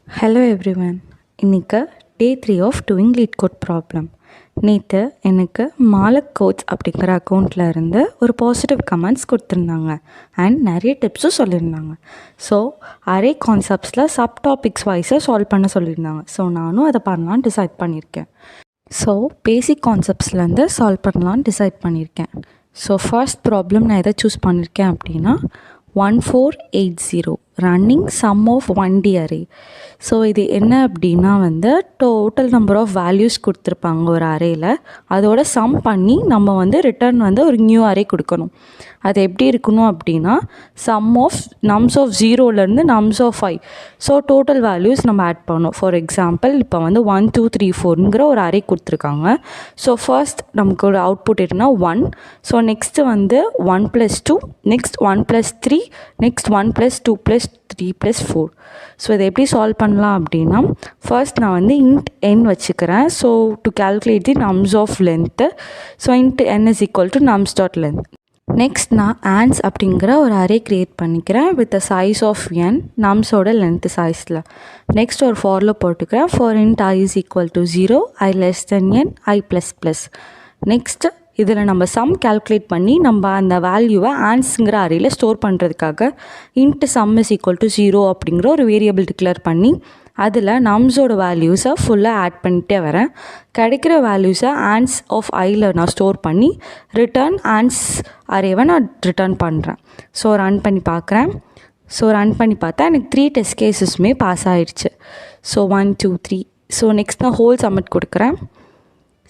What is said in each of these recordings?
Hello everyone. இன்றைக்கி day 3 of doing LeetCode problem. நேற்று எனக்கு மாலக் கோட்ஸ் அப்படிங்கிற அக்கௌண்ட்டில் இருந்து ஒரு பாசிட்டிவ் கமெண்ட்ஸ் கொடுத்துருந்தாங்க அண்ட் நிறைய டிப்ஸும் சொல்லியிருந்தாங்க. ஸோ அரே கான்செப்ட்ஸில் சப் டாபிக்ஸ் வைஸாக சால்வ் பண்ண சொல்லியிருந்தாங்க. ஸோ நானும் அதை பண்ணலான்னு டிசைட் பண்ணியிருக்கேன். ஸோ பேசிக் கான்செப்ட்ஸ்லேருந்து சால்வ் பண்ணலான்னு டிசைட் பண்ணியிருக்கேன். ஸோ ஃபர்ஸ்ட் ப்ராப்ளம் நான் எதை சூஸ் பண்ணியிருக்கேன் அப்படின்னா 1480 running sum of 1D array. So இது என்ன அப்படின்னா டோட்டல் நம்பர் ஆஃப் வேல்யூஸ் கொடுத்துருப்பாங்க ஒரு அரேயில். அதோட சம் பண்ணி நம்ம ரிட்டர்ன் ஒரு நியூ அரே கொடுக்கணும். அது எப்படி இருக்கணும் அப்படின்னா சம் ஆஃப் நம்ஸ் ஆஃப் 0லேருந்து nums of 5. So total values நம்ம ஆட் பண்ணணும். ஃபார் எக்ஸாம்பிள் இப்போ 1 2 3 4ங்கிற ஒரு அரே கொடுத்துருக்காங்க. ஸோ ஃபர்ஸ்ட் நமக்கு ஒரு அவுட்புட் என்னன்னா 1. So next 1 + 2, next 1 + 3, next 1 + 2 + 3 + 4. So இதை எப்படி சால்வ் பண்ணலாம் அப்படின்னா ஃபர்ஸ்ட் நான் int n வச்சுக்கிறேன். So to calculate the nums of length. So int n = nums.length. Next நான் ஆன்ஸ் அப்படிங்கிற ஒரு அரே க்ரியேட் பண்ணிக்கிறேன் with the size of n நம்ஸோட லென்த்து சைஸில். நெக்ஸ்ட் ஒரு ஃபாரில் போட்டுக்கிறேன். For int I = 0, I n, I++. Next இதில் நம்ம சம் கால்குலேட் பண்ணி நம்ம அந்த வேல்யூவை ஆன்ஸுங்கிற அரேயில் ஸ்டோர் பண்ணுறதுக்காக int sum = 0 அப்படிங்கிற ஒரு வேரியபிள் டிக்ளேர் பண்ணி அதில் நம்ஸோட வேல்யூஸை ஃபுல்லாக ஆட் பண்ணிகிட்டே வரேன். கிடைக்கிற வேல்யூஸை ஆன்ஸ் ஆஃப் ஐயில் நான் ஸ்டோர் பண்ணி ரிட்டர்ன் ஆன்ஸ் அரேவை நான் ரிட்டர்ன் பண்ணுறேன். ஸோ ரன் பண்ணி பார்க்குறேன். ஸோ ரன் பண்ணி பார்த்தா எனக்கு 3 டெஸ்ட் கேஸஸுமே பாஸ் ஆகிடுச்சு. ஸோ 1 2 3. ஸோ நெக்ஸ்ட் நான் ஹோல் சப்மிட் கொடுக்குறேன்.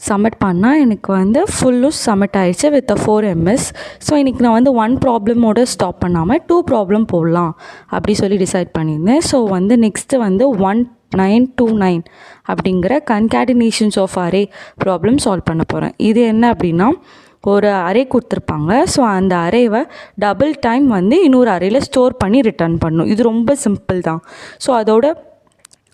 சப்மிட் பண்ணால் எனக்கு ஃபுல்லும் சப்மிட் ஆகிடுச்சு வித் 4 ms. ஸோ இன்றைக்கி நான் 1 ப்ராப்ளமோடு ஸ்டாப் பண்ணாமல் 2 ப்ராப்ளம் போடலாம் அப்படி சொல்லி டிசைட் பண்ணியிருந்தேன். ஸோ நெக்ஸ்ட்டு 1929 அப்படிங்கிற கன்காடினேஷன்ஸ் ஆஃப் அரே ப்ராப்ளம் சால்வ் பண்ண போகிறேன். இது என்ன அப்படின்னா ஒரு அரே கொடுத்துருப்பாங்க. ஸோ அந்த அரேவை டபுள் டைம் இன்னொரு அரேயில் ஸ்டோர் பண்ணி ரிட்டர்ன் பண்ணணும். இது ரொம்ப சிம்பிள் தான். ஸோ அதோட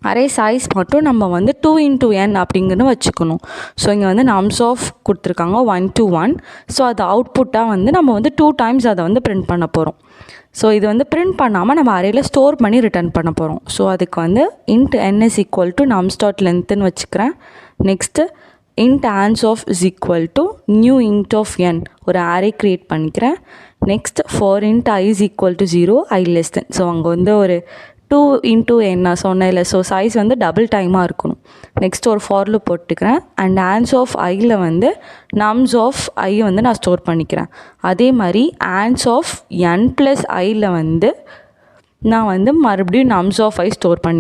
அரே சைஸ் மட்டும் நம்ம 2 × n அப்படிங்கன்னு வச்சுக்கணும். ஸோ இங்கே நம்ஸ் ஆஃப் கொடுத்துருக்காங்க 1 to 1. ஸோ அது அவுட்புட்டாக நம்ம 2 டைம்ஸ் அதை பிரிண்ட் பண்ண போகிறோம். ஸோ இது பிரிண்ட் பண்ணாமல் நம்ம அரேயில் ஸ்டோர் பண்ணி ரிட்டர்ன் பண்ண போகிறோம். ஸோ அதுக்கு int n = nums.lengthன்னு வச்சுக்கிறேன். Next int ans of = new int of n ஒரு அரே க்ரியேட் பண்ணிக்கிறேன். Next for int I = 0, I n. So அங்கே ஒரு 2 × n நான் சொன்னேன் இல்லை. ஸோ சைஸ் டபுள் டைமாக இருக்கணும். நெக்ஸ்ட் ஒரு ஃபாரில் போட்டுக்கிறேன். அண்ட் ஆன்ஸ் ஆஃப் ஐயில் நம்ஸ் ஆஃப் ஐ நான் ஸ்டோர் பண்ணிக்கிறேன். அதே மாதிரி ஆன்ஸ் ஆஃப் n + iயில் நான் மறுபடியும் நம்ஸ் ஆஃப் ஐ ஸ்டோர் பண்ணி